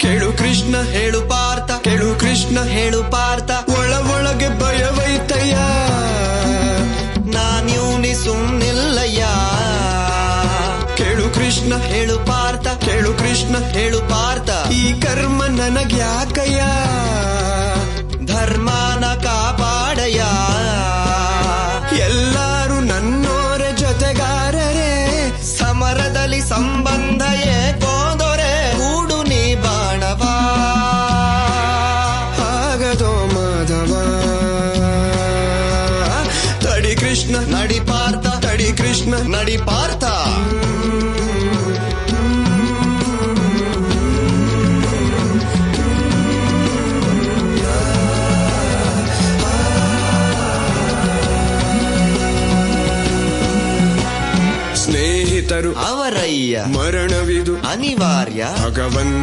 ಕೇಳು ಕೃಷ್ಣ ಹೇಳು ಪಾರ್ಥ, ಕೇಳು ಕೃಷ್ಣ ಹೇಳು ಪಾರ್ಥ, ಒಳಗೆ ಭಯವೈತಯ್ಯ, ನಾನ್ಯೂನಿ ಸುಮ್ನಿಲ್ಲಯ್ಯ. ಕೇಳು ಕೃಷ್ಣ ಹೇಳು ಪಾರ್ಥ, ಕೇಳು ಕೃಷ್ಣ ಹೇಳು ಪಾರ್ಥ, ಈ ಕರ್ಮ ನನಗ್ಯಾಕಯ್ಯ, ಧರ್ಮನ ಕಾಪಾಡಯ್ಯ. ಎಲ್ಲರೂ ನನ್ನೋರ ಜೊತೆಗಾರರೇ, ಸಮರದಲ್ಲಿ ಸಂಬಂಧ ಏಕೋದೊರೆ, ಕೂಡು ನೀ ಬಾಣವ ಆಗದೋ ಮಾಧವ. ತಡಿ ಕೃಷ್ಣ ನಡಿ ಪಾರ್ಥ, ತಡಿ ಕೃಷ್ಣ ನಡಿ ಪಾರ್ಥ. ಸ್ನೇಹಿತರು ಅವರಯ್ಯ, ಮರಣವಿದು ಅನಿವಾರ್ಯ, ಭಗವಂತ